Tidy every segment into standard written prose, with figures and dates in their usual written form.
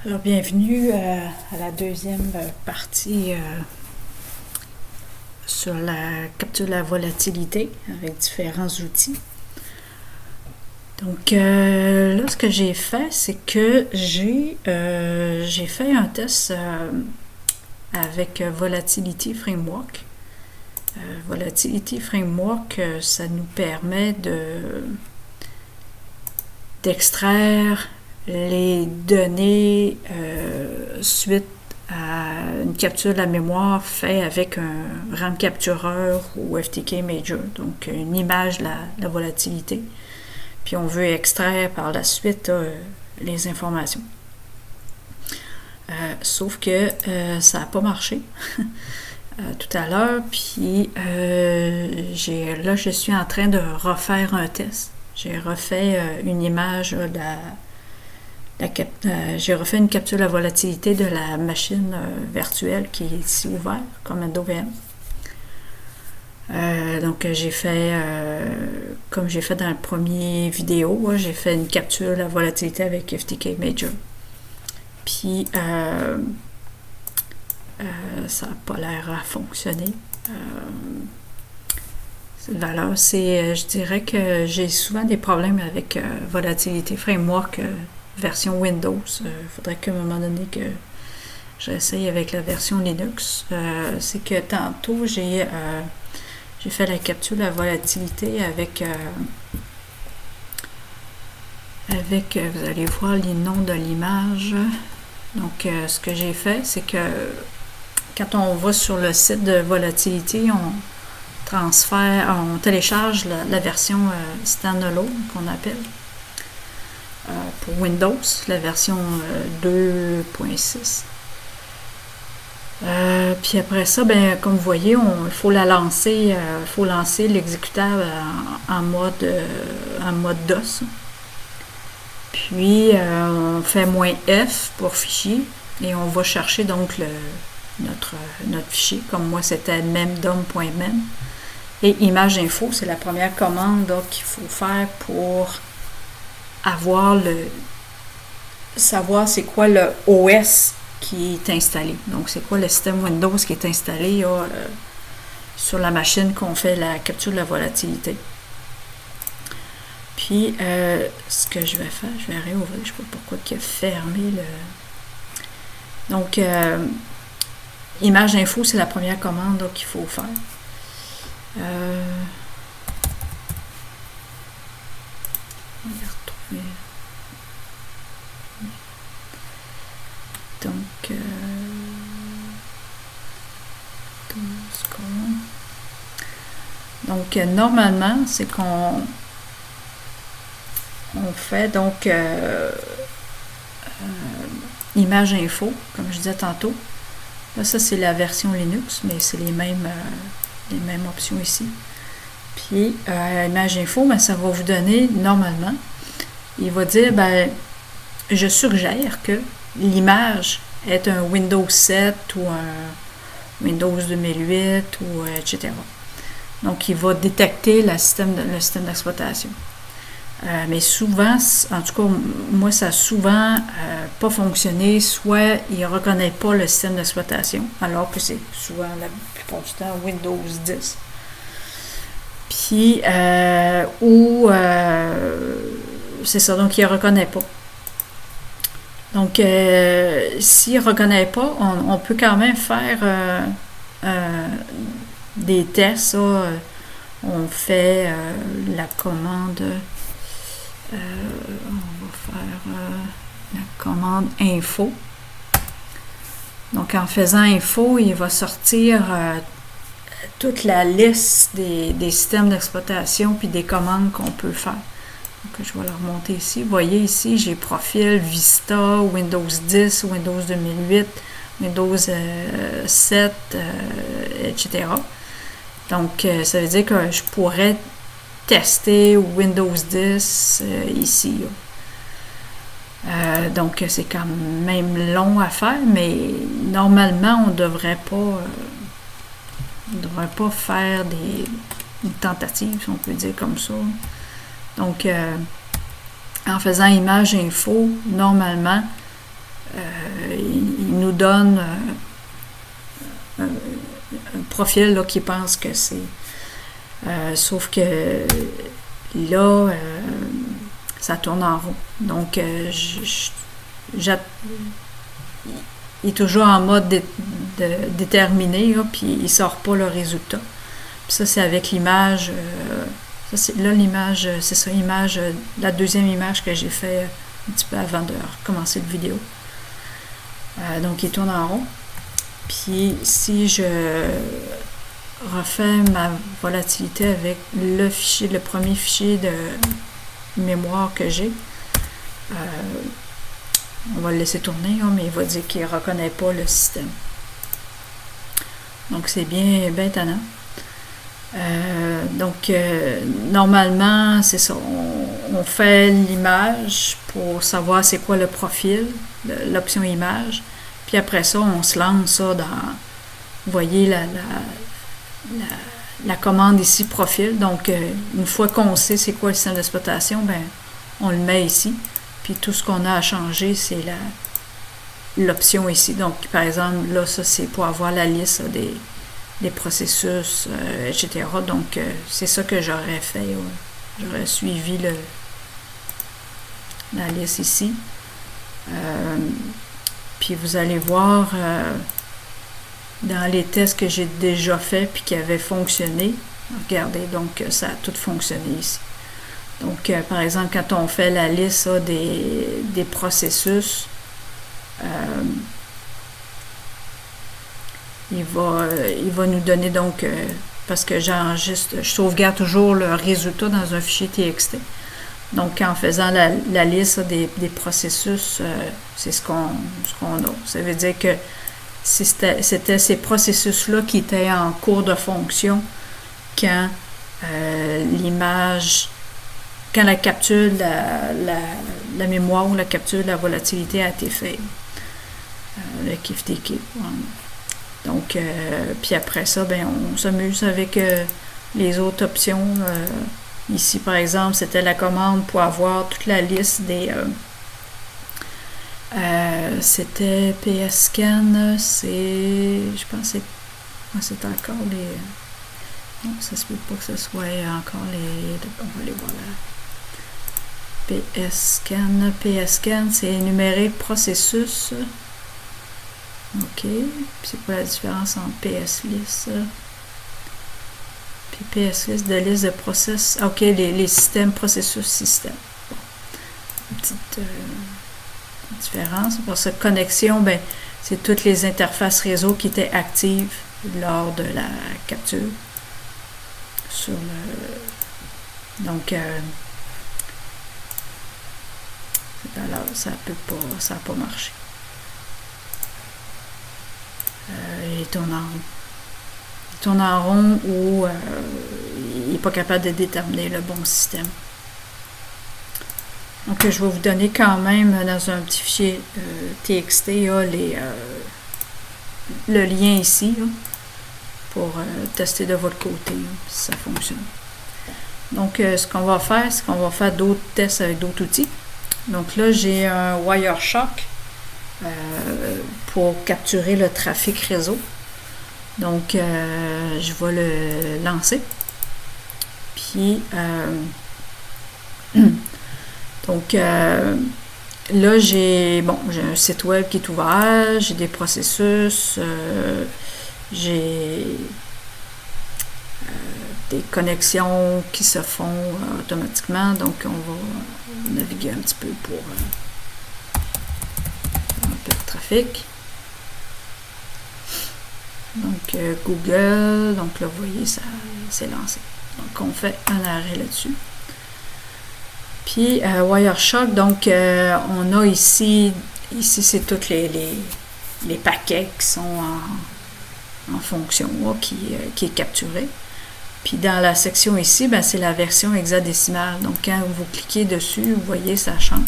Alors, bienvenue à la deuxième partie sur la capture de la volatilité avec différents outils. Donc, là, ce que j'ai fait, c'est que j'ai fait un test avec Volatility Framework. Volatility Framework, ça nous permet d'extraire les données suite à une capture de la mémoire faite avec un RAM captureur ou FTK Major, donc une image de la volatilité. Puis on veut extraire par la suite les informations. Sauf que ça n'a pas marché tout à l'heure, puis là je suis en train de refaire un test. J'ai refait une image j'ai refait une capture de la volatilité de la machine virtuelle qui est ici ouverte, Commando VM. Donc j'ai fait, comme j'ai fait dans la première vidéo, j'ai fait une capture de la volatilité avec FTK Major. Puis ça n'a pas l'air à fonctionner. Cette valeur, je dirais que j'ai souvent des problèmes avec Volatility Framework version Windows. Faudrait qu'à un moment donné que j'essaye avec la version Linux. C'est que tantôt j'ai fait la capture de la volatilité avec vous allez voir les noms de l'image. Donc ce que j'ai fait, c'est que quand on va sur le site de Volatility, on télécharge la version standalone qu'on appelle. Pour Windows, la version 2.6. Puis après ça, comme vous voyez, il faut lancer l'exécutable en mode DOS. Puis on fait "-f" pour fichier et on va chercher donc notre fichier. Comme moi, c'était memdom.mem. Et image info, c'est la première commande qu'il faut faire pour savoir c'est quoi le OS qui est installé. Donc, c'est quoi le système Windows qui est installé sur la machine qu'on fait la capture de la volatilité. Puis, ce que je vais faire, je vais réouvrir, je ne sais pas pourquoi il a fermé le... Donc, image info, c'est la première commande qu'il faut faire. On va retrouver. Donc, normalement, c'est qu'on fait donc image info, comme je disais tantôt. Là, ça, c'est la version Linux, mais c'est les mêmes options ici. Puis, image info, ça va vous donner, normalement, il va dire, je suggère que l'image est un Windows 7 ou un Windows 2008, ou etc. Donc, il va détecter le système d'exploitation. Mais souvent, en tout cas, moi, ça a souvent pas fonctionné. Soit il ne reconnaît pas le système d'exploitation, alors que c'est souvent, la plupart du temps, Windows 10. Puis, c'est ça, donc il ne reconnaît pas. Donc, s'il ne reconnaît pas, on peut quand même faire des tests. On fait la commande... on va faire la commande info. Donc, en faisant info, il va sortir toute la liste des systèmes d'exploitation puis des commandes qu'on peut faire. Donc, je vais la remonter ici. Vous voyez ici, j'ai profil, Vista, Windows 10, Windows 2008, Windows 7, etc. Donc, ça veut dire que je pourrais tester Windows 10 ici. Donc, c'est quand même long à faire, mais normalement, on ne devrait pas faire une tentative, si on peut dire comme ça. Donc, en faisant image info, normalement, il nous donne un profil là, qui pense que c'est... sauf que là, ça tourne en rond. Donc, il est toujours en mode déterminé, là, puis il ne sort pas le résultat. Puis ça, c'est avec l'image. Là, l'image, c'est ça, l'image, la deuxième image que j'ai fait un petit peu avant de recommencer la vidéo. Donc, il tourne en rond. Puis, si je refais ma volatilité avec le premier fichier de mémoire que j'ai, on va le laisser tourner, hein, mais il va dire qu'il ne reconnaît pas le système. Donc, c'est bien tannant. Donc, normalement, c'est ça. On fait l'image pour savoir c'est quoi le profil, l'option image. Puis après ça, on se lance ça dans, vous voyez, la commande ici, profil. Donc, une fois qu'on sait c'est quoi le système d'exploitation, ben, on le met ici. Puis tout ce qu'on a à changer, c'est l'option ici. Donc, par exemple, là, ça, c'est pour avoir la liste là, des processus, etc. Donc, c'est ça que j'aurais fait. Ouais. J'aurais suivi la liste ici. Puis vous allez voir dans les tests que j'ai déjà fait puis qui avaient fonctionné. Regardez, donc ça a tout fonctionné ici. Donc, par exemple, quand on fait la liste là, des processus, il va nous donner donc, parce que j'enregistre, je sauvegarde toujours le résultat dans un fichier TXT. Donc, en faisant la liste des processus, c'est ce qu'on a. Ça veut dire que c'était ces processus-là qui étaient en cours de fonction quand quand la capture de la mémoire ou la capture de la volatilité a été faite. Le KIFTK. Donc, puis après ça, ben, on s'amuse avec les autres options. Ici, par exemple, c'était la commande pour avoir toute la liste des... c'était PSScan, je pense que c'est encore les... Non, ça se peut pas que ce soit encore les... On va aller voir là. PSScan, c'est énuméré processus. OK. Puis c'est quoi la différence entre PSList puis PSList de liste de process? OK, les systèmes, processus, système. Bon. Une petite différence. Pour cette connexion, ben, c'est toutes les interfaces réseau qui étaient actives lors de la capture. Donc, alors, ça n'a pas marché. Il tourne en rond. Il tourne en rond ou il n'est pas capable de déterminer le bon système. Donc, je vais vous donner quand même dans un petit fichier TXT le lien ici là, pour tester de votre côté là, si ça fonctionne. Donc, ce qu'on va faire, c'est qu'on va faire d'autres tests avec d'autres outils. Donc là, j'ai un Wireshark pour capturer le trafic réseau. Donc, je vais le lancer. Puis, donc, là, j'ai un site web qui est ouvert, j'ai des processus, j'ai des connexions qui se font automatiquement. Donc, on va naviguer un petit peu pour un peu de trafic. Donc, Google, donc là, vous voyez, ça s'est lancé. Donc, on fait un arrêt là-dessus. Puis, Wireshark, donc, on a ici c'est tous les paquets qui sont en fonction, là, qui est capturé. Puis, dans la section ici, ben, c'est la version hexadécimale. Donc, quand vous cliquez dessus, vous voyez, ça change.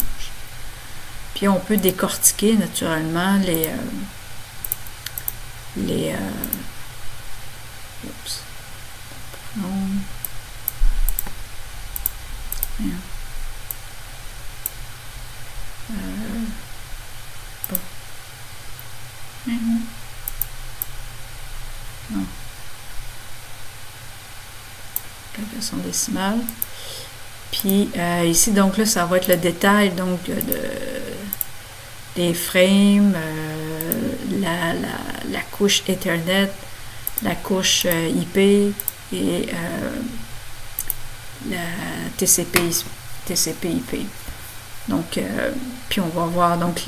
Puis, on peut décortiquer, naturellement, oups. Non. Bon. notation décimale. Puis ici, donc là, ça va être le détail donc des frames, la couche Ethernet, la couche IP et la TCP/IP. Donc, puis on va voir donc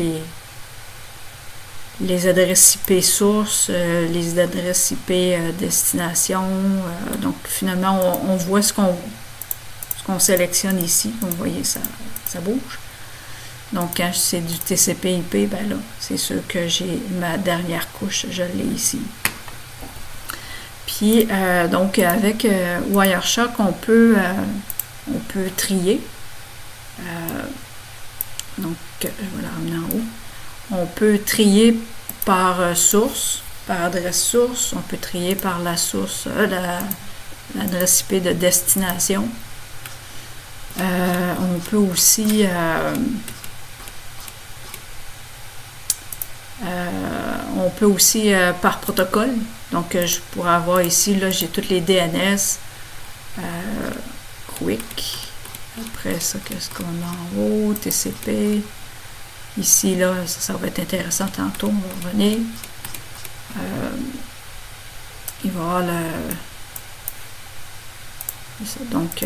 les adresses IP sources, les adresses IP destination. Donc finalement, on voit ce qu'on sélectionne ici. Vous voyez, ça bouge. Donc quand c'est du TCP/IP, ben là, c'est sûr que j'ai ma dernière couche, je l'ai ici. Puis donc avec Wireshark, on peut trier. Donc je vais la ramener en haut. On peut trier par source, par adresse source. On peut trier par la source, l'adresse IP de destination. On peut aussi par protocole. Donc je pourrais avoir ici, là, j'ai toutes les DNS, Quick. Après ça, qu'est-ce qu'on a en haut? TCP. Ici, là, ça va être intéressant tantôt, on va revenir. Il va y avoir donc,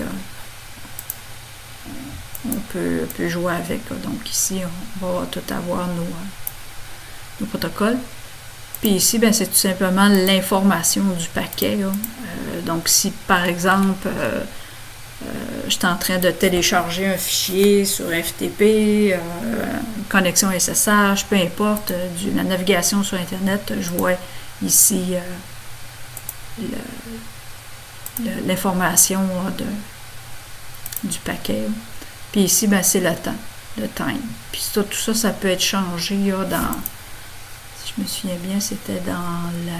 on peut jouer avec. Là. Donc ici, on va tout avoir nos protocoles. Puis ici, ben, c'est tout simplement l'information du paquet. Donc si, par exemple, je suis en train de télécharger un fichier sur FTP, connexion SSH, peu importe, la navigation sur Internet, je vois ici l'information du paquet. Puis ici, ben, c'est le temps, le time. Puis tout ça, ça peut être changé dans, si je me souviens bien, c'était dans la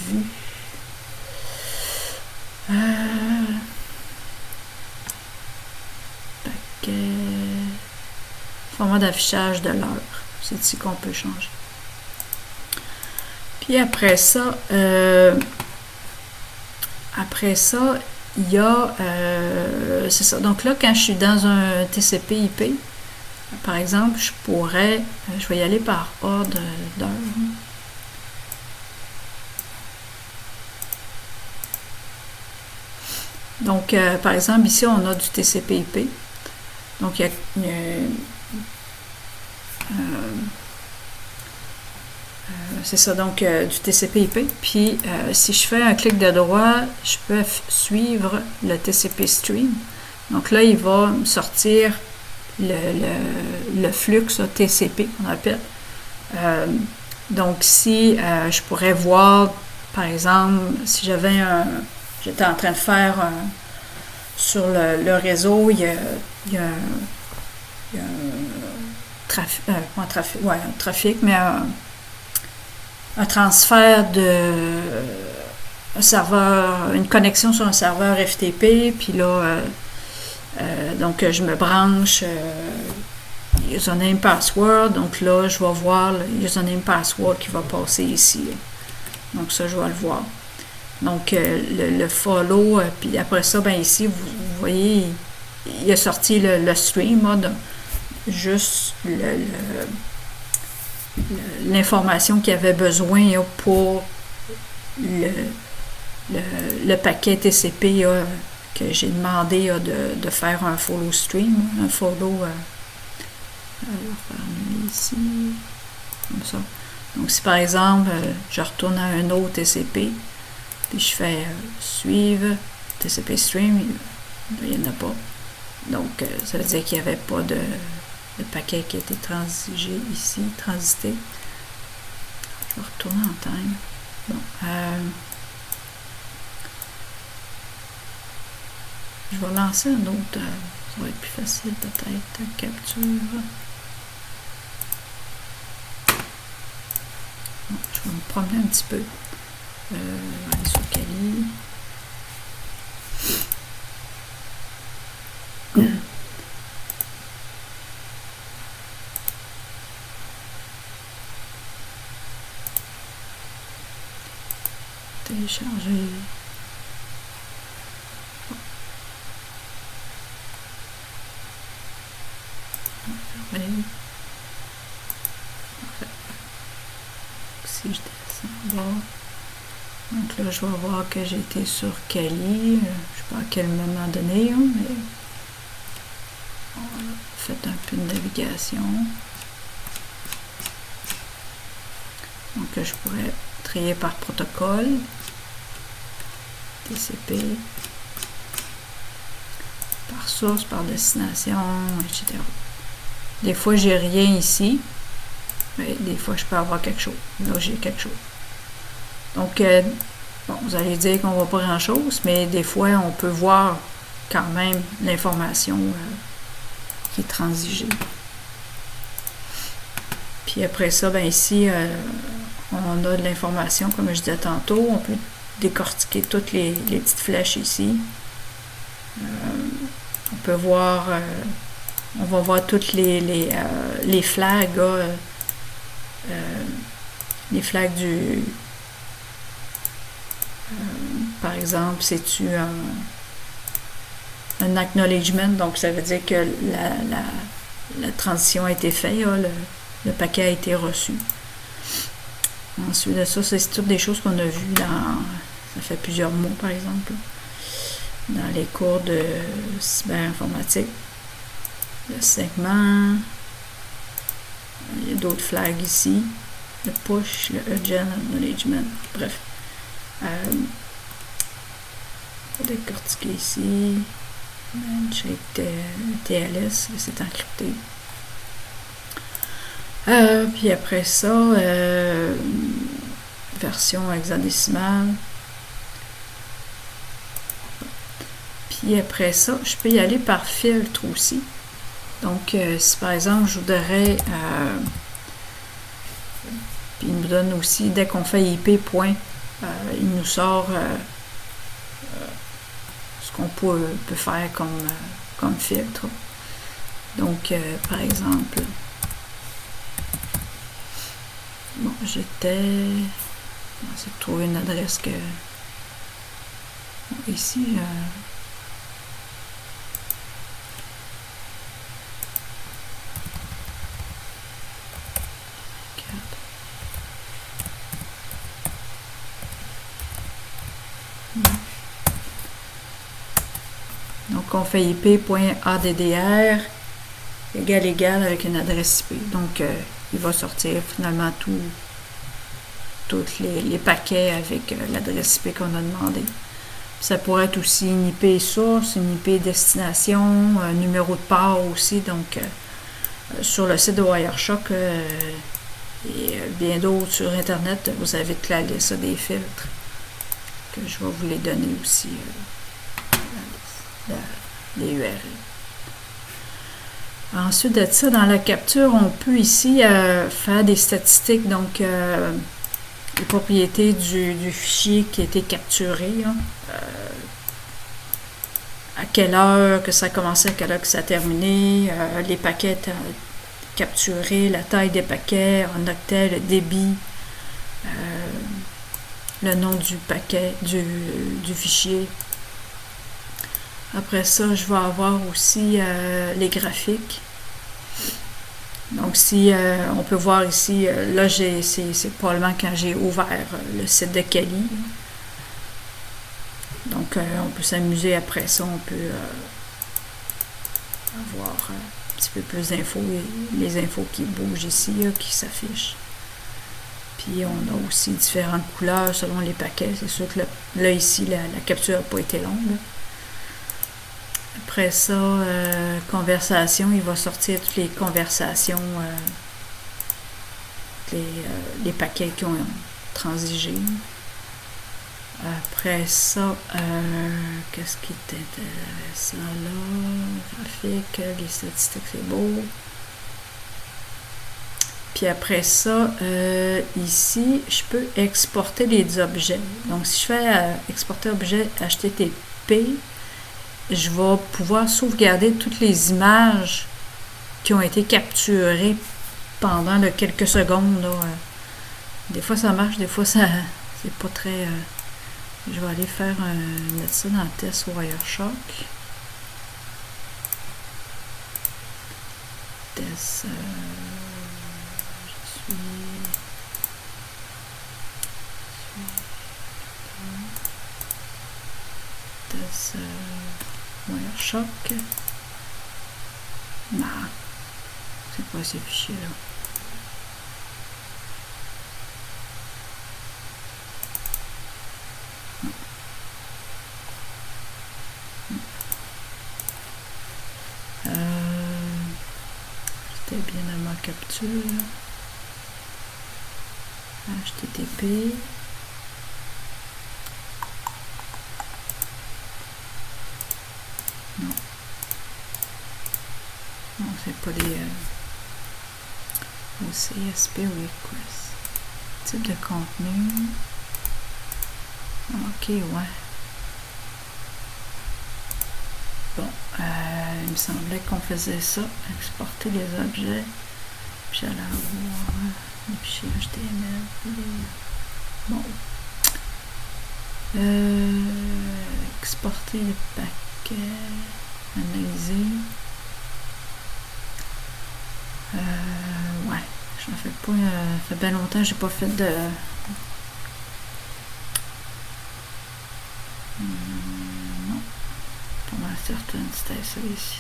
vue. Format d'affichage de l'heure. C'est ici qu'on peut changer. Puis après ça, il y a, c'est ça. Donc là, quand je suis dans un TCP/IP, par exemple, je vais y aller par ordre d'heure. Donc, par exemple, ici, on a du TCP/IP. Donc, il y a c'est ça, donc du TCP/IP. Puis, si je fais un clic de droit, je peux suivre le TCP stream. Donc là, il va me sortir le flux TCP, on appelle. Donc, si je pourrais voir, par exemple, si j'étais en train de faire sur le réseau, il y a un trafic, mais un transfert un serveur, une connexion sur un serveur FTP, puis là, donc je me branche username password, donc là, je vais voir le username password qui va passer ici. Là. Donc ça, je vais le voir. Donc le follow, puis après ça, ben ici, vous voyez, il a sorti le stream, là, juste l'information qu'il avait besoin pour le paquet TCP que j'ai demandé de faire un follow stream, un follow ici, comme ça. Donc si par exemple je retourne à un autre TCP, puis je fais suivre TCP stream, il n'y en a pas. Donc ça veut dire qu'il n'y avait pas de paquet qui a été transité ici, transité. Je vais retourner en time. Bon, je vais lancer un autre, ça va être plus facile peut-être, capture. Bon, je vais me promener un petit peu. Aller sur Kali. Télécharger. merveille. Parfait. Si je descends là, donc là, je vais voir que j'ai été sur Kali. Je ne sais pas à quel moment donné, hein, mais on a fait un peu de navigation. Donc là, je pourrais trier par protocole. TCP. Par source, par destination, etc. Des fois, j'ai rien ici. Mais des fois, je peux avoir quelque chose. Là, j'ai quelque chose. Donc, bon, vous allez dire qu'on ne voit pas grand-chose, mais des fois, on peut voir quand même l'information qui est transigée. Puis après ça, ben ici, on a de l'information, comme je disais tantôt. On peut décortiquer toutes les petites flèches ici. On peut voir, on va voir toutes les flags, les flags du... par exemple, c'est-tu un acknowledgement, donc ça veut dire que la transition a été faite, le paquet a été reçu. Ensuite de ça, c'est toutes des choses qu'on a vues ça fait plusieurs mois par exemple, dans les cours de cyberinformatique. Le segment, il y a d'autres flags ici, le push, le urgent acknowledgement, bref. On va décortiquer ici, check TLS, c'est encrypté. Puis après ça, version hexadécimale. Puis après ça, je peux y aller par filtre aussi. Donc, si par exemple, je voudrais... puis il nous donne aussi, dès qu'on fait IP point, il nous sort ce qu'on peut faire comme filtre. Donc, par exemple... Bon, j'étais... On va essayer de trouver une adresse que... Bon, ici, donc, on fait IP.addr égal avec une adresse IP. Donc, il va sortir finalement tous les paquets avec l'adresse IP qu'on a demandé. Ça pourrait être aussi une IP source, une IP destination, un numéro de port aussi. Donc, sur le site de Wireshark et bien d'autres sur Internet, vous avez toute la liste des filtres que je vais vous les donner aussi, les URL. Ensuite de ça, dans la capture, on peut ici faire des statistiques, donc les propriétés du fichier qui a été capturé, hein, à quelle heure que ça a commencé, à quelle heure que ça a terminé, les paquets capturés, la taille des paquets en octets, le débit, le nom du paquet, du fichier. Après ça, je vais avoir aussi les graphiques. Donc, si on peut voir ici, là, c'est probablement quand j'ai ouvert le site de Kali. Donc, on peut s'amuser après ça. On peut avoir un petit peu plus d'infos. Les infos qui bougent ici, qui s'affichent. Puis, on a aussi différentes couleurs selon les paquets. C'est sûr que là ici, la capture n'a pas été longue. Après ça, conversation, il va sortir toutes les conversations, les paquets qui ont transigé. Après ça, qu'est-ce qui est intéressant là? Graphique, les statistiques, c'est beau. Puis après ça, ici, je peux exporter les objets. Donc, si je fais exporter objet HTTP, je vais pouvoir sauvegarder toutes les images qui ont été capturées pendant quelques secondes. Là. Des fois, ça marche, des fois, ça c'est pas très... je vais aller mettre ça dans le test Wireshark. Test This, je suis this Wireshark. Non, c'est pas ces fichiers-là. C'était bien dans ma capture. HTTP. Non. Non, c'est pas les OCSP request. Type de contenu. Ok, ouais. Bon, il me semblait qu'on faisait ça, exporter les objets, puis j'allais avoir les fichiers HTML. Bon. Exporter les paquets, analyser. Ouais, j'en fais pas, ça fait bien longtemps que j'ai pas fait de... non, pas mal certaine, c'était ça ici.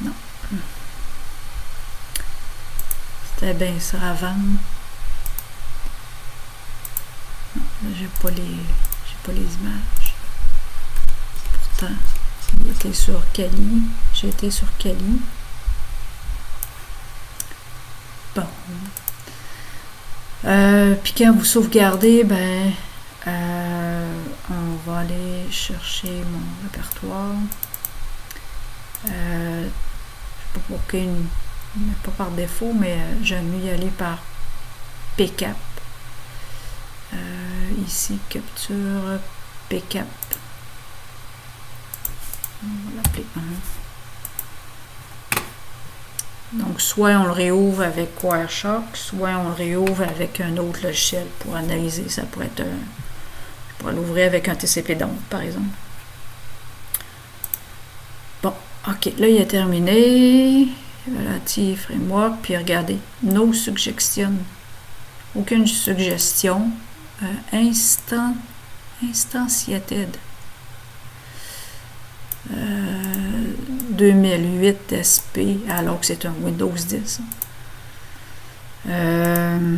Non. C'était bien ça avant. Non, là, j'ai pas les images. Pourtant, il était sur Kali. J'ai été sur Kali. Bon. Puis quand vous sauvegardez, ben, on va aller chercher mon répertoire. Je sais pas pourquoi, pas par défaut, mais j'aime mieux y aller par PCAP. Ici, capture PCAP. On va l'appeler 1. Donc, soit on le réouvre avec Wireshark, soit on le réouvre avec un autre logiciel pour analyser. Ça pourrait être je pourrais l'ouvrir avec un TCP dump, par exemple. Bon, ok, là, il est terminé. Relative framework, puis regardez, no suggestion. Aucune suggestion. Instantiated. 2008 SP, alors que c'est un Windows 10. On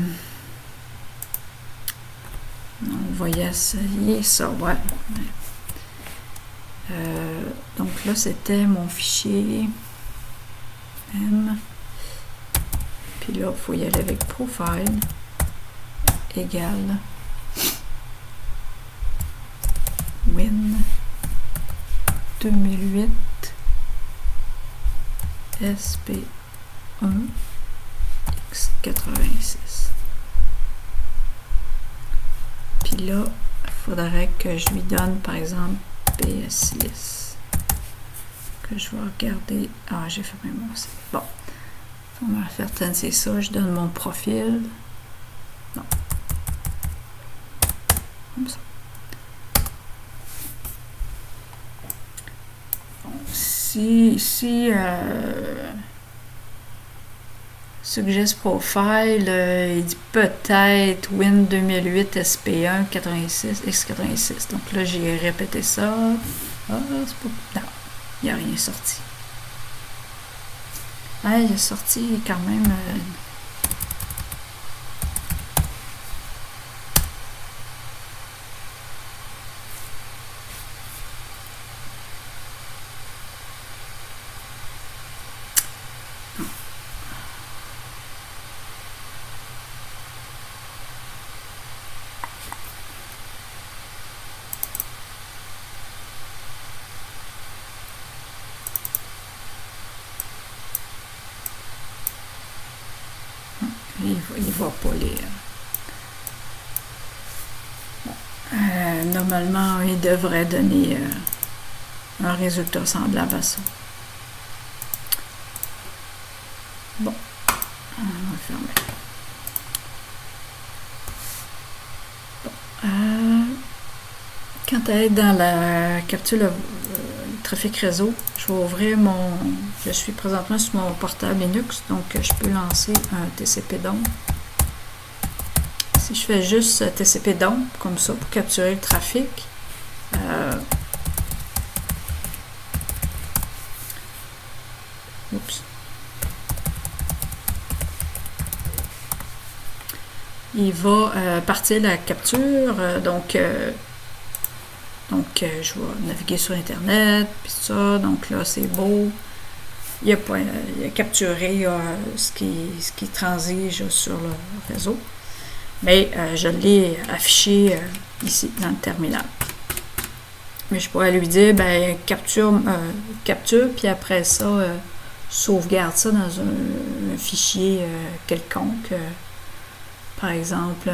va y essayer ça, ouais. Donc là, c'était mon fichier M. Puis là, il faut y aller avec profile égale Win 2008 SP1 X86. Puis là, il faudrait que je lui donne, par exemple, PS6. Que je vais regarder. Ah, j'ai fermé mon site. Bon. On va faire c'est ça. Je donne mon profil. Non. Comme ça. Bon, si Suggest Profile, il dit peut-être Win 2008 SP1 86 X86. Donc là, j'ai répété ça. Ah, c'est pas... Non, il n'y a rien sorti. Ah, il est sorti quand même... il va pas les... normalement, il devrait donner un résultat semblable à ça. Bon, on va fermer. Bon, Quand à être dans la capture le trafic réseau, je vais ouvrir je suis présentement sur mon portable Linux, donc je peux lancer un TCP/DOM. Si je fais juste TCP/DOM, comme ça, pour capturer le trafic, il va partir la capture, donc je vais naviguer sur Internet, puis ça, donc là, c'est beau. Il a capturé ce qui transige sur le réseau. Mais je l'ai affiché ici, dans le terminal. Mais je pourrais lui dire, ben, capture, puis après ça, sauvegarde ça dans un fichier quelconque. Par exemple,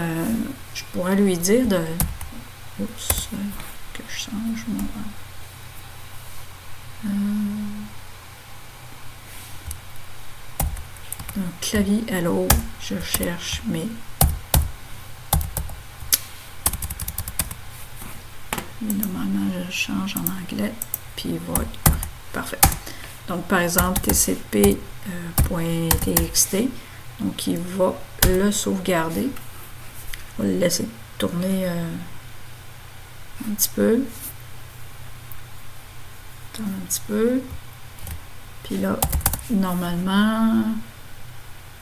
je pourrais lui dire de... Oups, que je change mon... Donc, clavier hello, je cherche mes... Normalement, je le change en anglais, puis il va être parfait. Donc, par exemple, tcp.txt, donc il va le sauvegarder. On va le laisser tourner un petit peu. Tourne un petit peu. Puis là, normalement,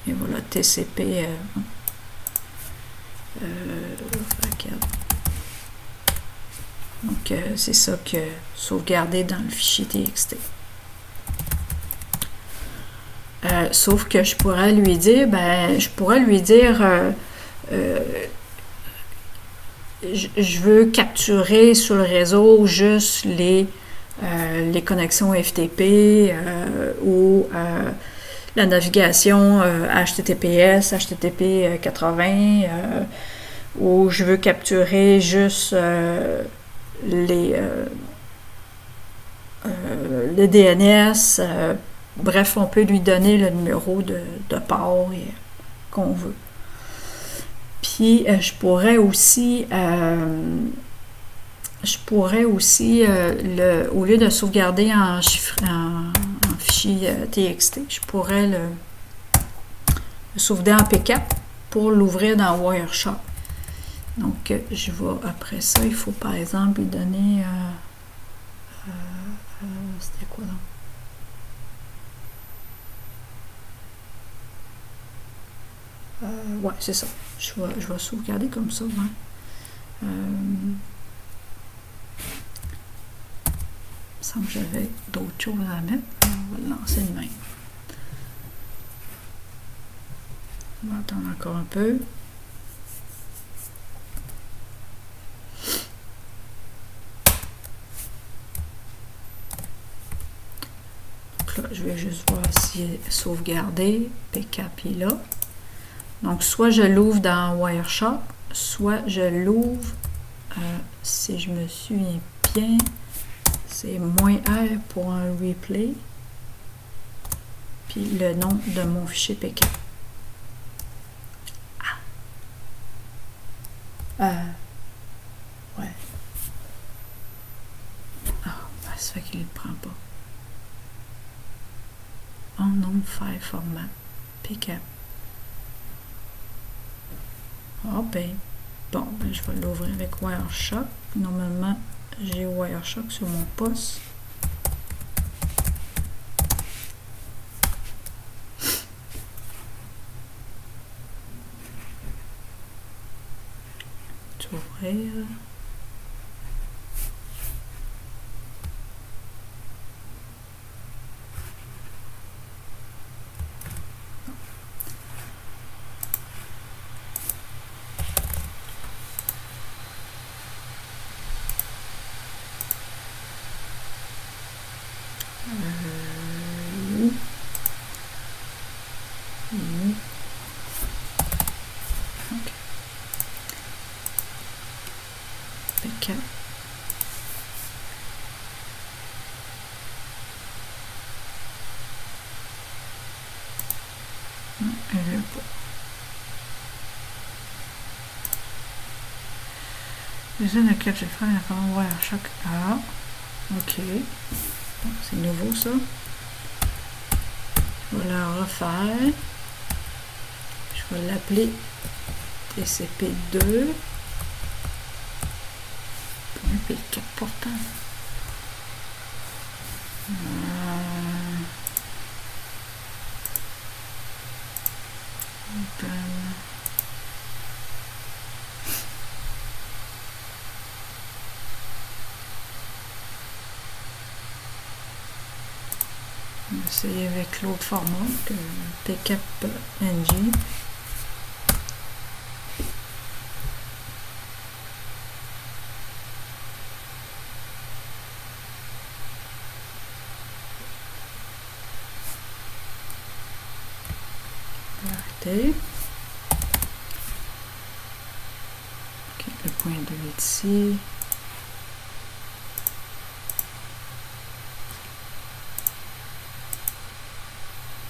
et voilà, TCP. Donc, c'est ça que sauvegarder dans le fichier TXT. Sauf que je pourrais lui dire, je veux capturer sur le réseau juste les connexions FTP ou la navigation HTTPS, HTTP 80, ou je veux capturer juste le DNS. Bref, on peut lui donner le numéro de port qu'on veut. Puis, je pourrais aussi, au lieu de sauvegarder en fichier TXT, je pourrais le sauvegarder en PK pour l'ouvrir dans Wireshark. Donc, je vais, après ça, il faut par exemple lui donner, c'était quoi donc? Ouais, c'est ça. Je vais sauvegarder comme ça. Ouais. Il me semble que j'avais d'autres choses à mettre. On va le lancer de même. On va attendre encore un peu. Donc là, je vais juste voir si est sauvegardé. PK est là. Donc, soit je l'ouvre dans Wireshark, soit je l'ouvre, si je me souviens bien, c'est -R pour un replay, puis le nom de mon fichier PK. Ouais. Ça fait qu'il ne le prend pas. Unknown file format, PK. Ah ben, bon, je vais l'ouvrir avec Wireshark. Normalement, j'ai Wireshark sur mon poste. Tu vas ouvrir. PK. Non, elle veut pas. L'usine à laquelle j'ai fait un renvoi à chaque... Ah, ok. Bon, c'est nouveau ça. Je vais la refaire. Je vais l'appeler TCP2. P4 pourtant. On va essayer avec l'autre format que PCAP-NG. Arrêter. Ok, le point 2 est ici.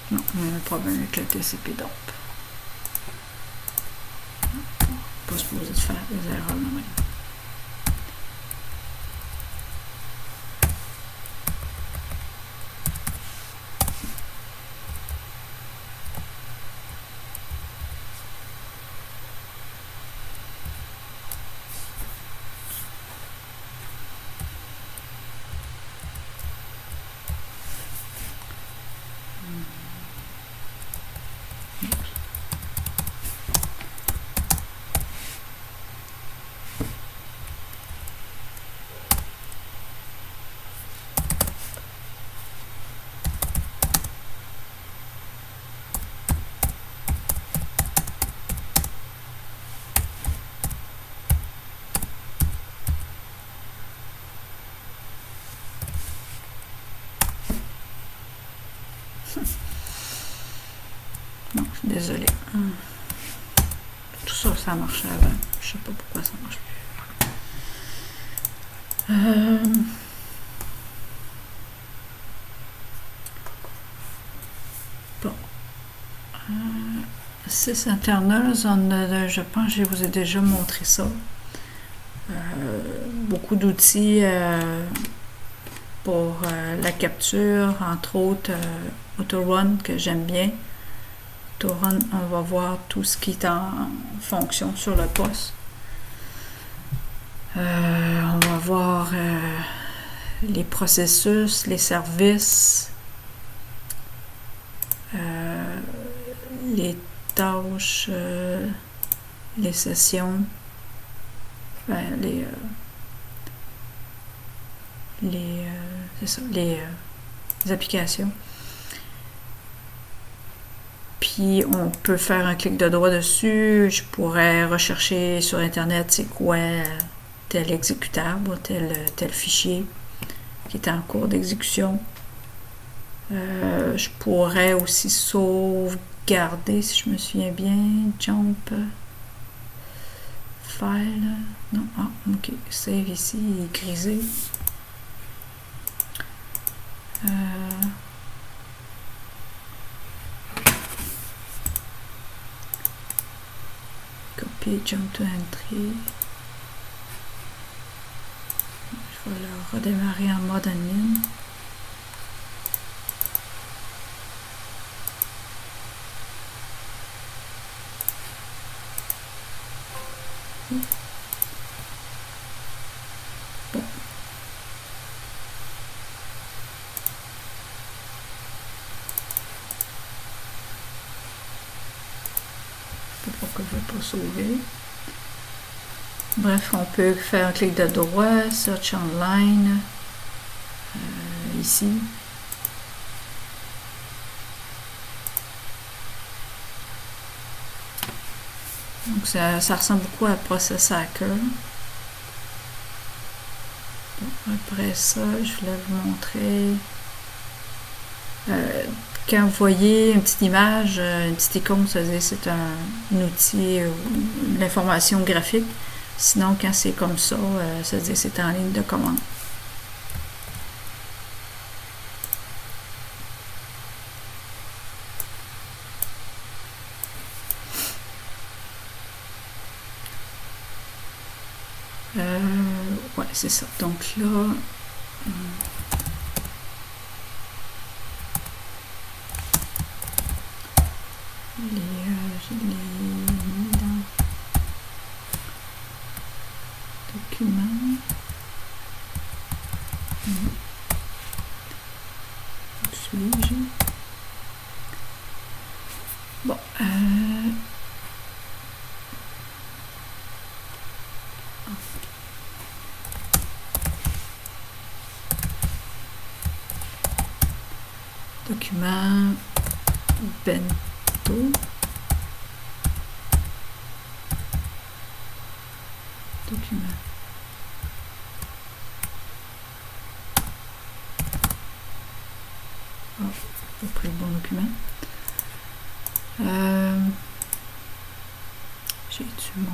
Non, on a un problème avec le TCP dump. Pas supposé de faire des erreurs de même. Non, je suis désolée. Tout ça, ça marchait avant. Je sais pas pourquoi ça marche plus. Bon. 6 internals, je pense que je vous ai déjà montré ça. Beaucoup d'outils pour la capture, entre autres AutoRun que j'aime bien. AutoRun, on va voir tout ce qui est en fonction sur le poste. On va voir les processus, les services, les tâches, les sessions, c'est ça, les applications. Puis on peut faire un clic de droit dessus. Je pourrais rechercher sur Internet c'est quoi tel exécutable, tel fichier qui est en cours d'exécution. Je pourrais aussi sauvegarder, si je me souviens bien, jump file. Non, ah, ok, save ici, il est grisé. Copy, jump to entry. Je vais le redémarrer en mode admin. Bon. Je sais pas pourquoi je ne vais pas sauver. Bref, on peut faire un clic de droit, search online, ici. Donc ça ressemble beaucoup à Process Hacker. Bon, après ça, je voulais vous montrer. Quand vous voyez une petite image, une petite icône, ça veut dire c'est un outil ou l'information graphique. Sinon, quand c'est comme ça, ça veut dire c'est en ligne de commande. c'est ça. Donc là, je l'ai mis dans document. Où suis-je? Bon, document bento. Document. Oh, j'ai pris le bon document. J'ai-tu mon...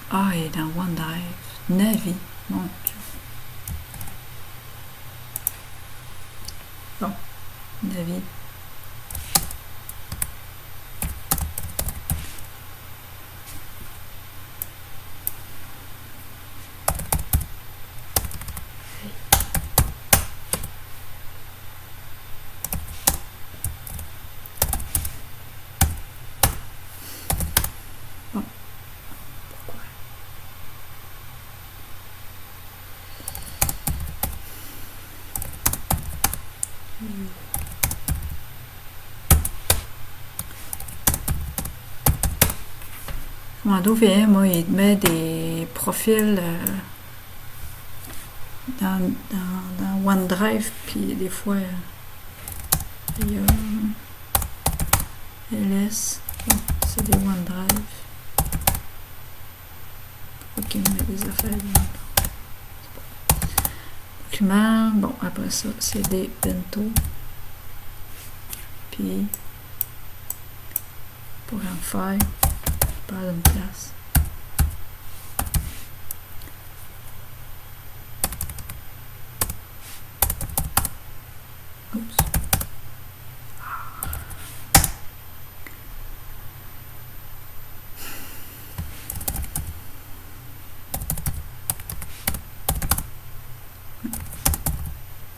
Ah, il est dans OneDrive. Navi, mon Dieu. Bon, Navi. Bon, pourquoi? Commando VM, moi, il met des profils dans OneDrive, puis des fois, il y a LS, bon, c'est des OneDrive. Pourquoi qu'il met des affaires documents, bon, après ça, c'est des bento. Puis, pour en faire, par une place. Oups.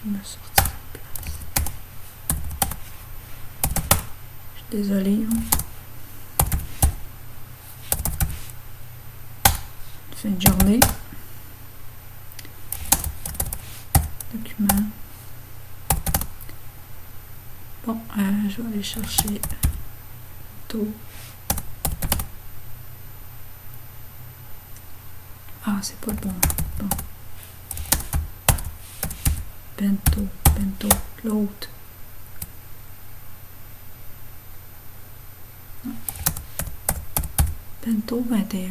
Il m'a sorti de place. Je suis désolée. Fin de journée. Document. Bon, je vais aller chercher tout. Ah, c'est pas le bon. Bon. Bento, l'autre. Bento 21.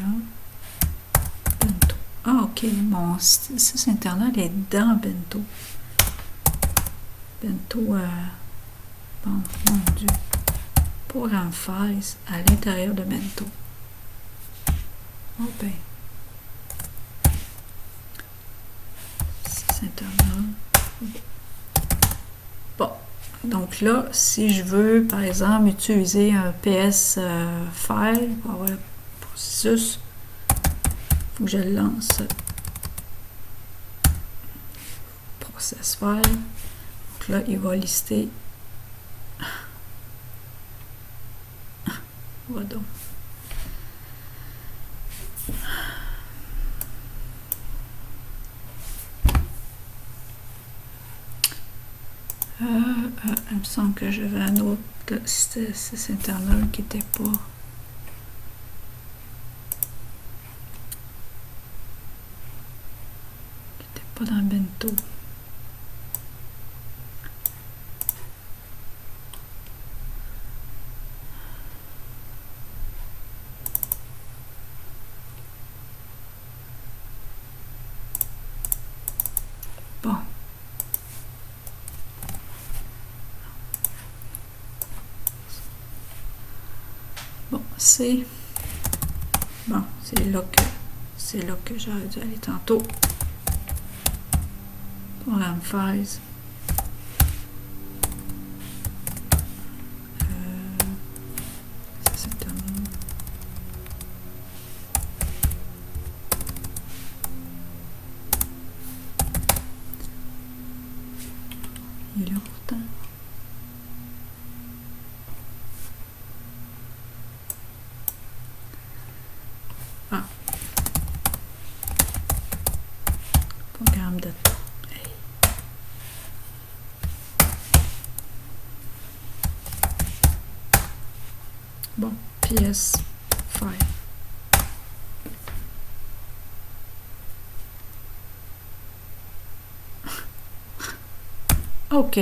Bento. Ah, ok. Mon site internet est dans Bento. Bento, bon, mon Dieu. Pour en faire à l'intérieur de Bento. Oh ben. Site internet. Bon. Donc là, si je veux, par exemple, utiliser un PS file pour avoir le processus, il faut que je le lance. Process file. Donc là, il va lister. Va donc. Il me semble que j'avais un autre site internet qui n'était pas dans Bento. Bon. Bon, c'est là que j'aurais dû aller tantôt pour l'emphase. Ça c'est terminé. Il est là pourtant. Ah. Programme de temps. Hey. Bon, PS5. OK.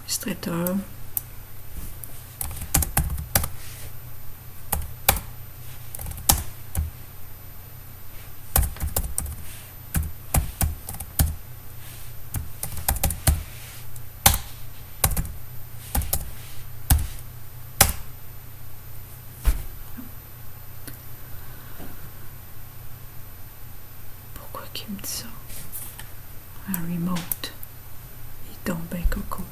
Administrateur. Pourquoi qu'il me dit ça? Un remote. Il tombe bien coco.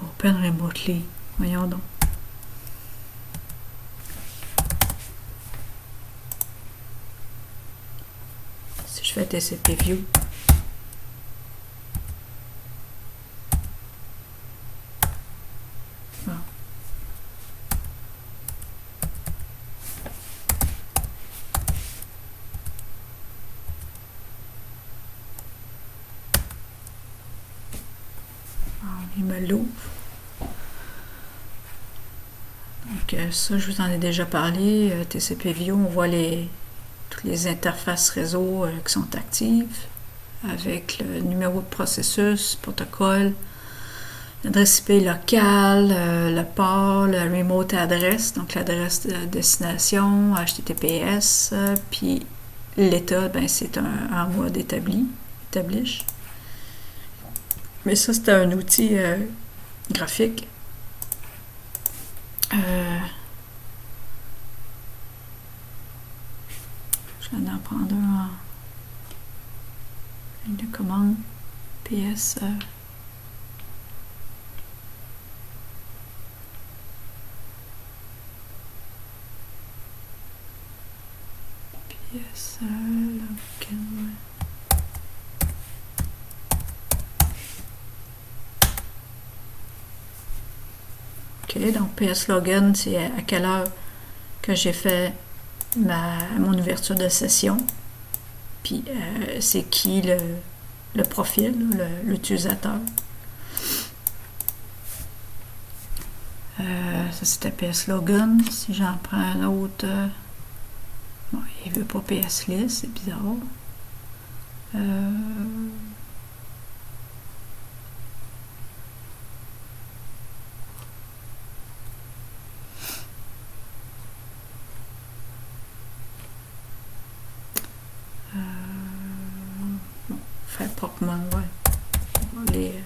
Open remotely. Voyons donc. Si je fais TCP View. Bon. Il me l'ouvre. Donc ça, je vous en ai déjà parlé. TCP View, on voit toutes les interfaces réseau qui sont actives avec le numéro de processus, protocole, l'adresse IP locale, le port, le remote address, donc l'adresse de destination, HTTPS, puis l'état, ben, c'est en mode établi. Mais ça, c'était un outil graphique. Je vais en prendre un en ligne de commande. PS. PS. Login. OK, donc PS Login, c'est à quelle heure que j'ai fait mon ouverture de session. Puis c'est qui le profil, l'utilisateur. Ça c'était PS Login. Si j'en prends un autre, bon, il veut pas PS List, c'est bizarre. Bon, faire proprement, ouais. Les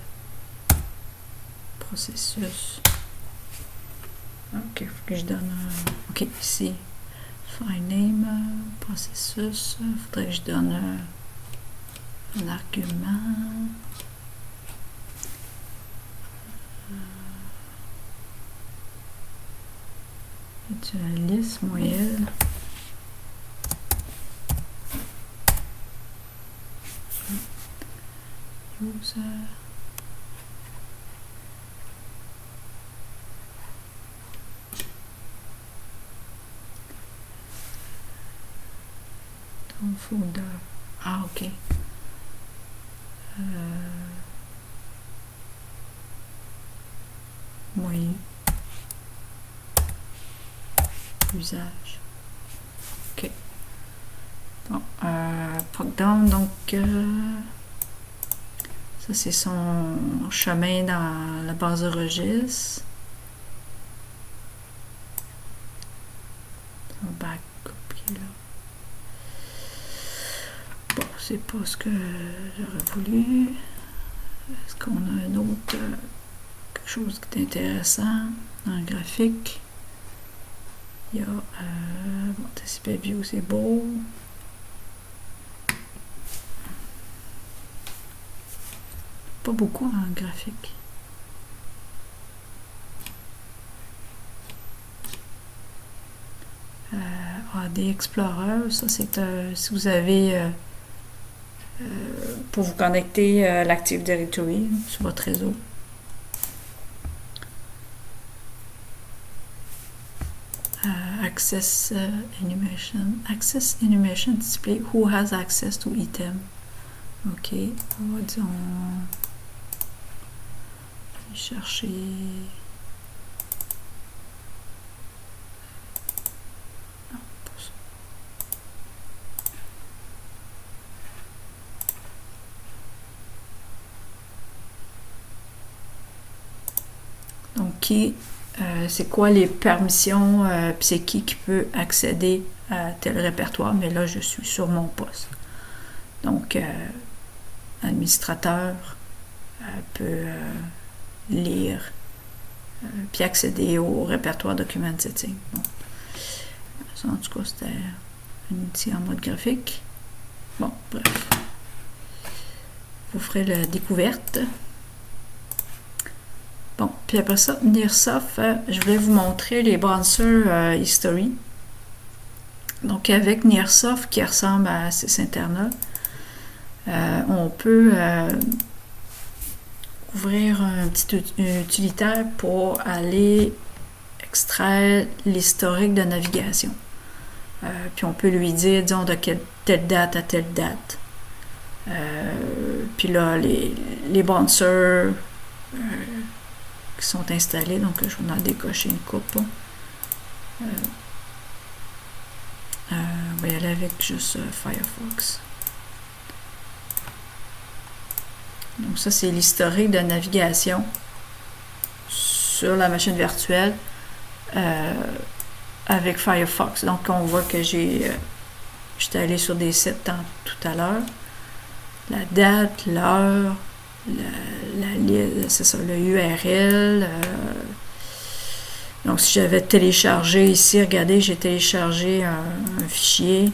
processus. OK, il faut que je donne OK, ici. File name, processus. Il faudrait que je donne un argument. Tu as une liste moyenne. User. Ton folder. Ah, OK. Moyen. Usage. OK. Bon, Pogdown, donc ça c'est son chemin dans la base de registre. Son backup qui est là. Bon, c'est pas ce que j'aurais voulu. Est-ce qu'on a un autre quelque chose qui est intéressant dans le graphique? Il y a bon, TCP View, c'est beau. Pas beaucoup en graphique. AD Explorer, ça c'est si vous avez pour vous connecter à l'Active Directory sur votre réseau. Access Enumeration Display. Who has access to item? Ok, on va dire aller chercher. Non, pas ça. Donc, c'est quoi les permissions, puis c'est qui peut accéder à tel répertoire, mais là, je suis sur mon poste. Donc, administrateur peut lire puis accéder au répertoire Document Setting. Bon. Ça, en tout cas, c'était un outil en mode graphique. Bon, bref. Vous ferez la découverte. Bon, puis après ça, Nearsoft, je voulais vous montrer les browsers History. Donc, avec Nearsoft, qui ressemble à Sysinternet, on peut ouvrir un petit utilitaire pour aller extraire l'historique de navigation. Puis on peut lui dire, disons, de telle date à telle date. Puis là, les browsers qui sont installés, donc je vais en décocher une coupe. On va y aller avec juste Firefox. Donc ça, c'est l'historique de navigation sur la machine virtuelle avec Firefox. Donc on voit que j'étais allé sur des sites tout à l'heure. La date, l'heure, c'est ça, le URL. Donc, si j'avais téléchargé ici, regardez, j'ai téléchargé un fichier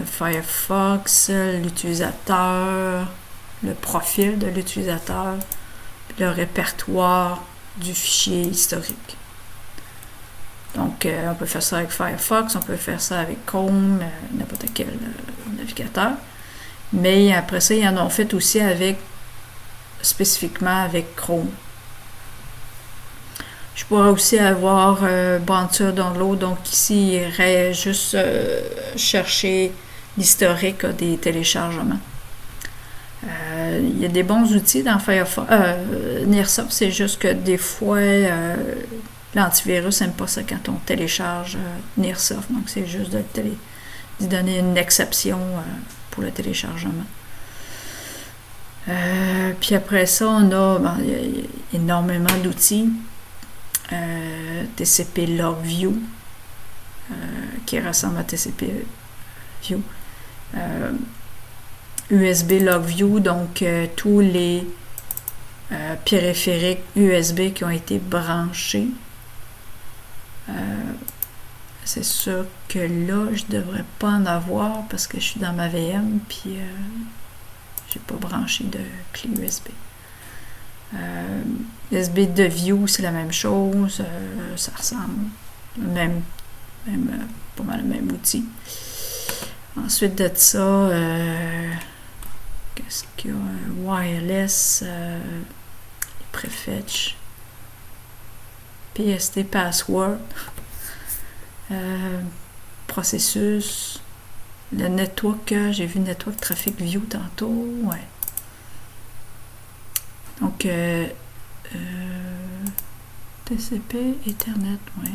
Firefox, l'utilisateur, le profil de l'utilisateur, le répertoire du fichier historique. Donc, on peut faire ça avec Firefox, on peut faire ça avec Chrome, n'importe quel navigateur. Mais après ça, ils en ont fait aussi spécifiquement avec Chrome. Je pourrais aussi avoir Browser Download, donc ici, il irait juste chercher l'historique des téléchargements. Il y a des bons outils dans Firefox. Nearsoft, c'est juste que des fois, l'antivirus n'aime pas ça quand on télécharge Nearsoft, donc c'est juste de donner une exception pour le téléchargement. Puis après ça, on a il y a énormément d'outils. TCP Log View qui ressemble à TCP View. USB Log View, donc tous les périphériques USB qui ont été branchés. C'est sûr que là, je devrais pas en avoir parce que je suis dans ma VM puis j'ai pas branché de clé USB. USB de View, c'est la même chose, ça ressemble pas mal le même outil. Ensuite de ça, qu'est-ce qu'il y a? Wireless, Prefetch, PST Password, processus, le network, j'ai vu Network Traffic View tantôt, ouais. Donc, TCP, Ethernet, ouais.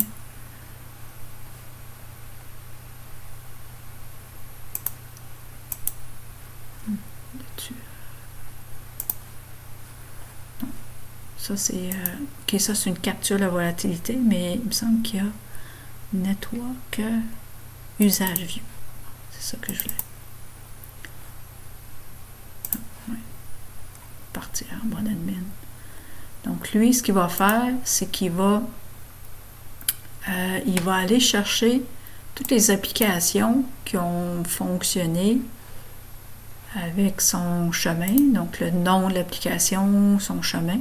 Là-dessus. Non. Ça, c'est... ok, ça, c'est une capture de la volatilité, mais il me semble qu'il y a Network Usage View. C'est ça que je voulais. Partir en mode admin. Donc lui, ce qu'il va faire, c'est qu'il va aller chercher toutes les applications qui ont fonctionné avec son chemin, donc le nom de l'application, son chemin,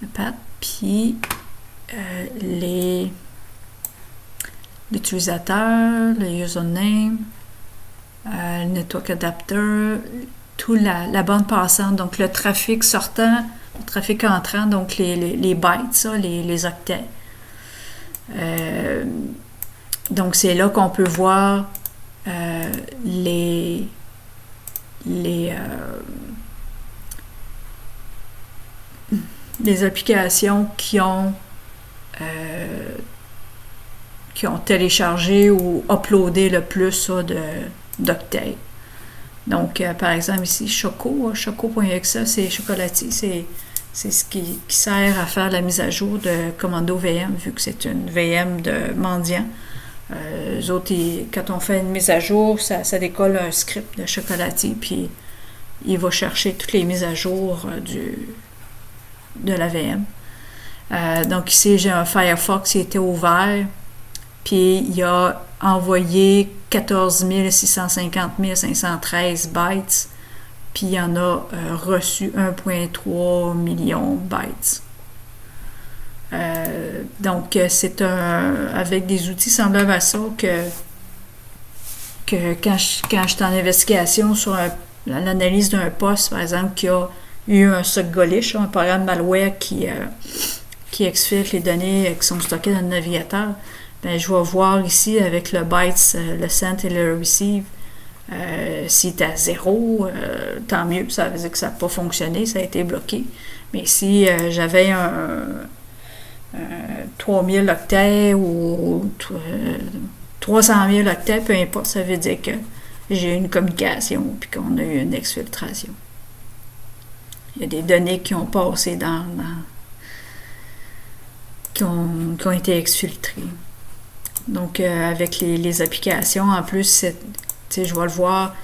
le path, puis l'utilisateur, le username, le network adapter, tout la bande passante, donc le trafic sortant, le trafic entrant, donc les bytes, ça, les octets. Donc c'est là qu'on peut voir les applications qui ont téléchargé ou uploadé le plus d'octets. Donc, par exemple, ici, choco.exe, c'est chocolatier, c'est ce qui sert à faire la mise à jour de Commando VM, vu que c'est une VM de mendiant. Eux autres, quand on fait une mise à jour, ça décolle un script de chocolatier, puis il va chercher toutes les mises à jour de la VM. Donc ici, j'ai un Firefox qui était ouvert, puis il a envoyé 14 650 513 bytes, puis il en a reçu 1,3 million de bytes. Donc c'est avec des outils semblables à ça que quand je suis en investigation sur l'analyse d'un poste, par exemple, qui a eu un SOC-Golish, un programme malware qui exfiltre les données qui sont stockées dans le navigateur, ben, je vais voir ici avec le bytes, le send et le receive, s'il est à 0, tant mieux, ça veut dire que ça n'a pas fonctionné, ça a été bloqué. Mais si j'avais un 3000 octets ou 300 000 octets, peu importe, ça veut dire que j'ai eu une communication puis qu'on a eu une exfiltration. Il y a des données qui ont passé qui ont été exfiltrées. Donc, avec les applications, en plus, je vais le voir,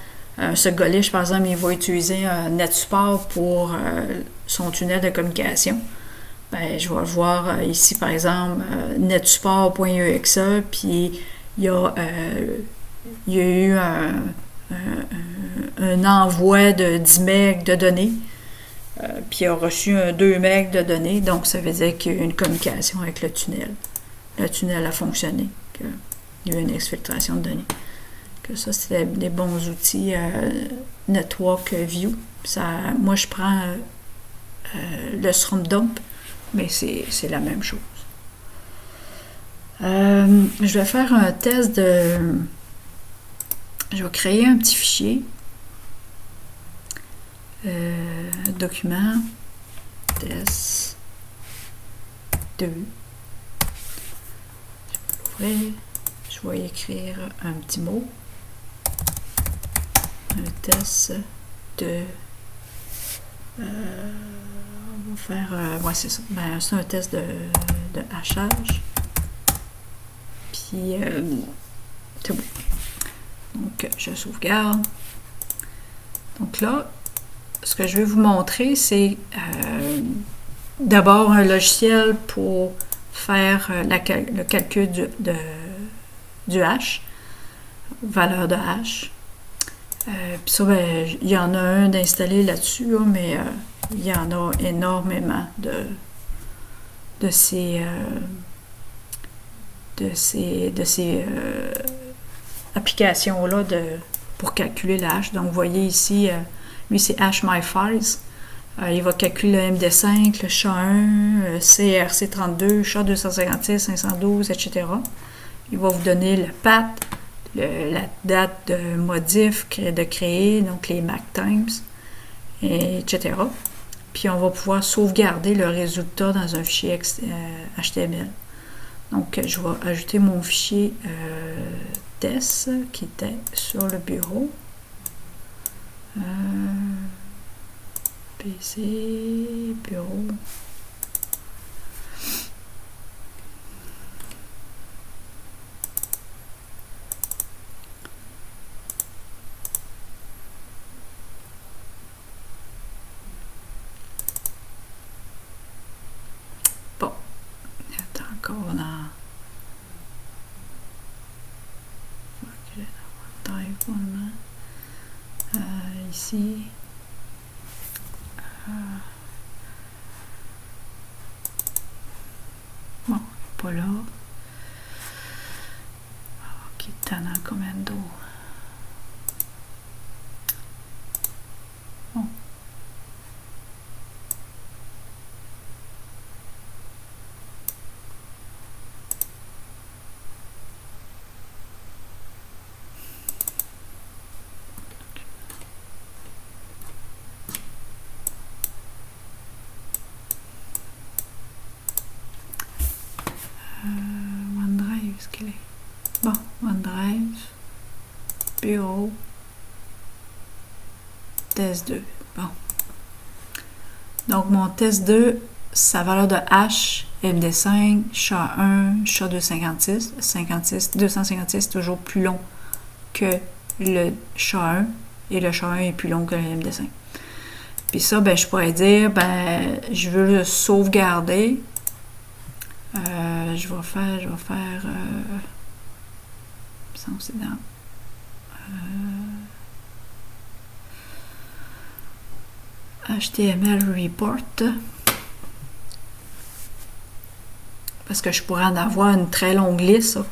ce Golish, par exemple, il va utiliser un NetSupport pour son tunnel de communication. Ben, je vais le voir ici, par exemple, netsupport.exe, puis il y a eu un envoi de 10 MB de données, puis il a reçu 2 MB de données, donc ça veut dire qu'il y a eu une communication avec le tunnel. Le tunnel a fonctionné, qu'il y a eu une exfiltration de données. Que ça, c'est des bons outils Network View. Moi, je prends le Srumdump, mais c'est la même chose. Je vais faire un test je vais créer un petit fichier. Document test 2. Je vais écrire un petit mot. Un test de... on va faire... ouais, c'est ça. Ben, c'est un test de hachage. Puis, c'est bon. Donc, je sauvegarde. Donc là, ce que je vais vous montrer, c'est d'abord un logiciel pour faire le calcul du hash, valeur de hash. Puis ça, ben, il y en a un d'installé là-dessus, là, mais il y en a énormément de ces applications-là pour calculer le hash. Donc, vous voyez ici, lui, c'est HashMyFiles. Il va calculer le MD5, le SHA-1, CRC32, SHA-256, 512, etc. Il va vous donner le path, la date de modif, de créer, donc les MAC times, etc. Puis on va pouvoir sauvegarder le résultat dans un fichier HTML. Donc je vais ajouter mon fichier test qui était sur le bureau. PC, bureau. Bon, il y a encore là. Ici. Bon, pas là. test 2. Bon. Donc, mon test 2, sa valeur de H, MD5, SHA-1, SHA-256. 256 est toujours plus long que le SHA-1 et le SHA-1 est plus long que le MD5. Puis ça, ben, je pourrais dire, ben, je veux le sauvegarder. Je vais faire c'est dans HTML report, parce que je pourrais en avoir une très longue liste, ça,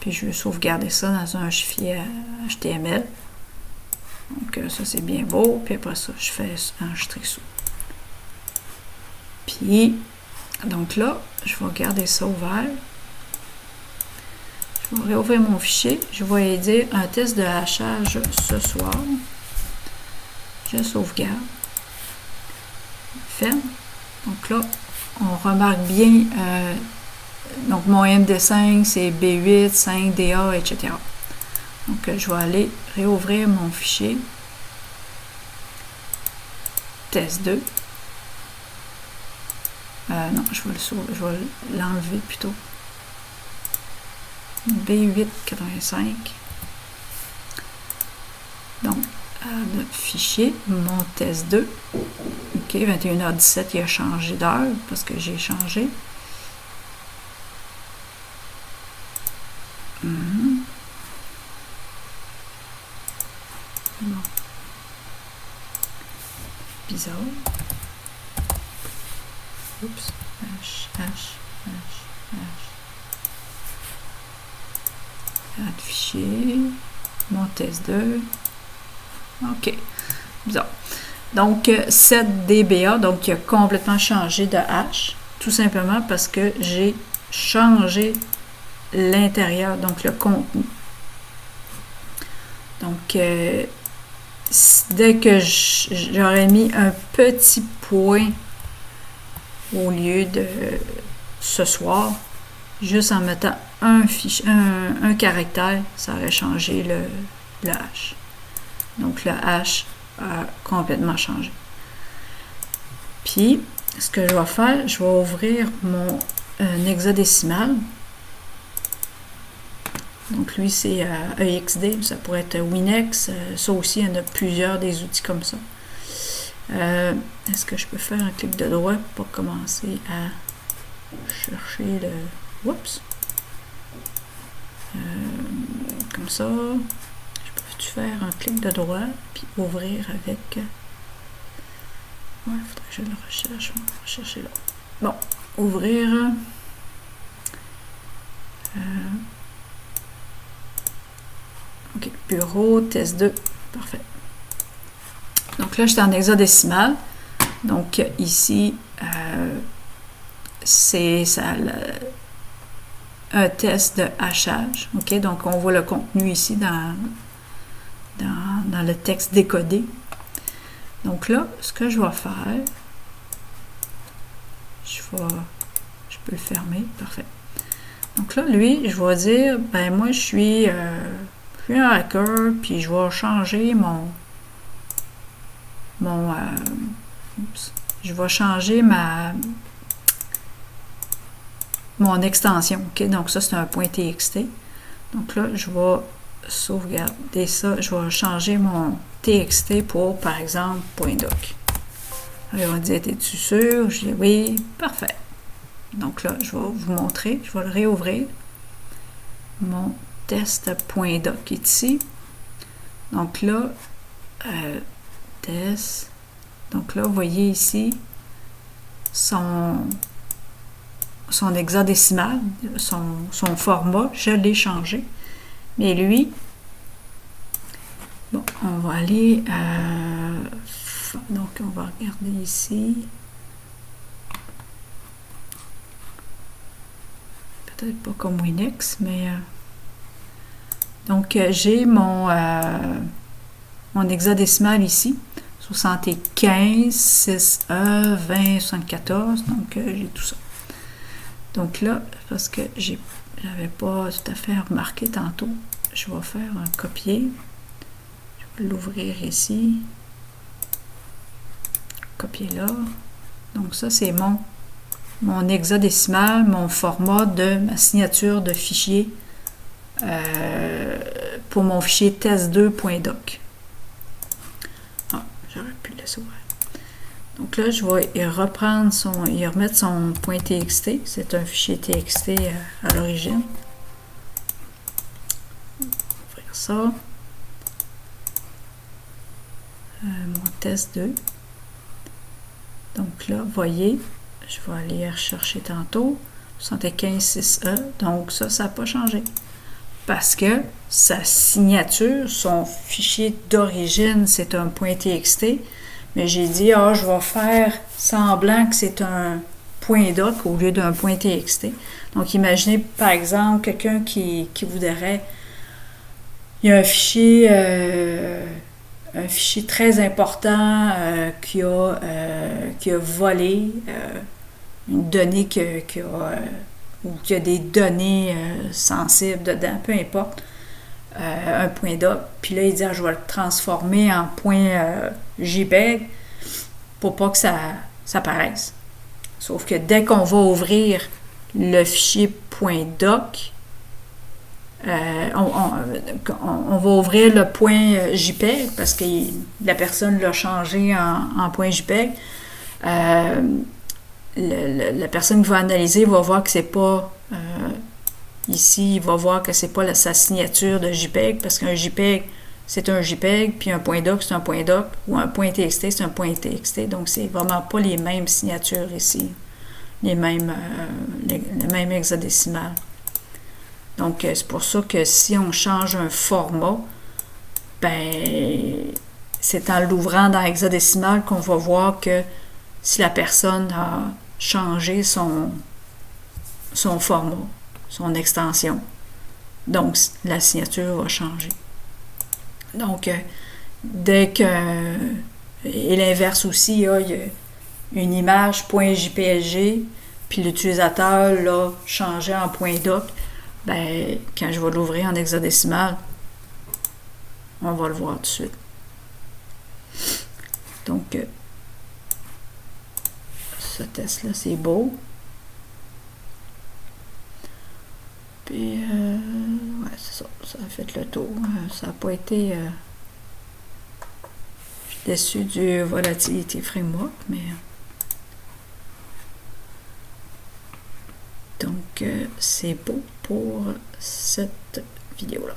puis je veux sauvegarder ça dans un fichier HTML. Donc ça c'est bien beau, puis après ça je fais enregistrer ça. Puis donc là, je vais garder ça ouvert. Je vais réouvrir mon fichier. Je vais dire un test de hachage ce soir. Je sauvegarde. Ferme. Donc là, on remarque bien, donc mon MD5, c'est B8, 5, DA, etc. Donc je vais aller réouvrir mon fichier. Test 2. Non, je vais l'enlever plutôt. B885. Donc, notre fichier, mon test 2. OK, 21h17, il a changé d'heure parce que j'ai changé. Bon. Bizarre. Oups. Add fichier. Mon test 2. OK. Bizarre. Donc, 7 dBA, donc il a complètement changé de H, tout simplement parce que j'ai changé l'intérieur, donc le contenu. Donc, dès que j'aurais mis un petit point au lieu de ce soir, juste en mettant un caractère, ça aurait changé le H. Donc, le H a complètement changé. Puis, ce que je vais faire, je vais ouvrir mon hexadécimal. Donc, lui, c'est EXD, ça pourrait être Winex. Ça aussi, il y en a plusieurs des outils comme ça. Est-ce que je peux faire un clic de droit pour commencer à chercher le... Oups! Comme ça. Je peux faire un clic de droit puis ouvrir avec... Ouais, il faudrait que je le recherche. On va chercher là. Bon, ouvrir... OK, bureau, test 2. Parfait. Donc là, j'étais en hexadécimal. Donc ici, c'est un test de hachage. OK, donc on voit le contenu ici dans le texte décodé. Donc là, ce que je vais faire, je peux le fermer. Parfait. Donc là, lui, je vais dire, ben moi, je suis un hacker, puis je vais changer je vais changer mon extension. OK? Donc ça, c'est un .txt. Donc là, je vais sauvegarder ça. Je vais changer mon txt pour, par exemple, .doc. Alors, il va dire, es-tu sûr? Je dis oui. Parfait. Donc là, je vais vous montrer. Je vais le réouvrir. Mon test.doc est ici. Donc là, test. Donc là, vous voyez ici son hexadécimal, son format, je l'ai changé. Mais lui, bon, on va aller donc on va regarder ici. Peut-être pas comme Winex, mais donc j'ai mon hexadécimal ici. 75, 6E, 20, 74, donc j'ai tout ça. Donc là, parce que j'avais pas tout à fait remarqué tantôt, je vais faire un copier. Je l'ouvrir ici. Copier là. Donc ça, c'est mon hexadécimal, mon format de ma signature de fichier pour mon fichier test2.doc. Ah, j'aurais pu le laisser ouvert. Donc là, je vais y remettre son .txt. C'est un fichier txt à l'origine. Ouvrir ça. Mon test 2. Donc là, vous voyez, je vais aller rechercher tantôt. 75.6e. Donc ça n'a pas changé. Parce que sa signature, son fichier d'origine, c'est un .txt. Mais j'ai dit, je vais faire semblant que c'est un .doc au lieu d'un .txt. Donc, imaginez, par exemple, quelqu'un qui voudrait... Il y a un fichier très important qui a volé une donnée ou qui a des données sensibles dedans, peu importe. Un .doc, puis là il dit je vais le transformer en .jpeg pour pas que ça apparaisse. Sauf que dès qu'on va ouvrir le fichier .doc, on va ouvrir le .jpeg parce que la personne l'a changé en .jpeg. La personne qui va analyser va voir que c'est pas ici, il va voir que c'est pas sa signature de JPEG, parce qu'un JPEG, c'est un JPEG, puis un .doc, c'est un .doc, ou un .txt, c'est un .txt. Donc, c'est vraiment pas les mêmes signatures ici, les mêmes hexadécimales. Donc, c'est pour ça que si on change un format, ben, c'est en l'ouvrant dans hexadécimal qu'on va voir que si la personne a changé son format, son extension. Donc, la signature va changer. Donc, dès que... Et l'inverse aussi, il y a une image .jpg, puis l'utilisateur l'a changé en .doc. Ben, quand je vais l'ouvrir en hexadécimal, on va le voir tout de suite. Donc, ce test-là, c'est beau. Puis, ouais, c'est ça. Ça a fait le tour. Ça n'a pas été... je suis déçue du Volatility Framework, mais... Donc, c'est beau pour cette vidéo-là.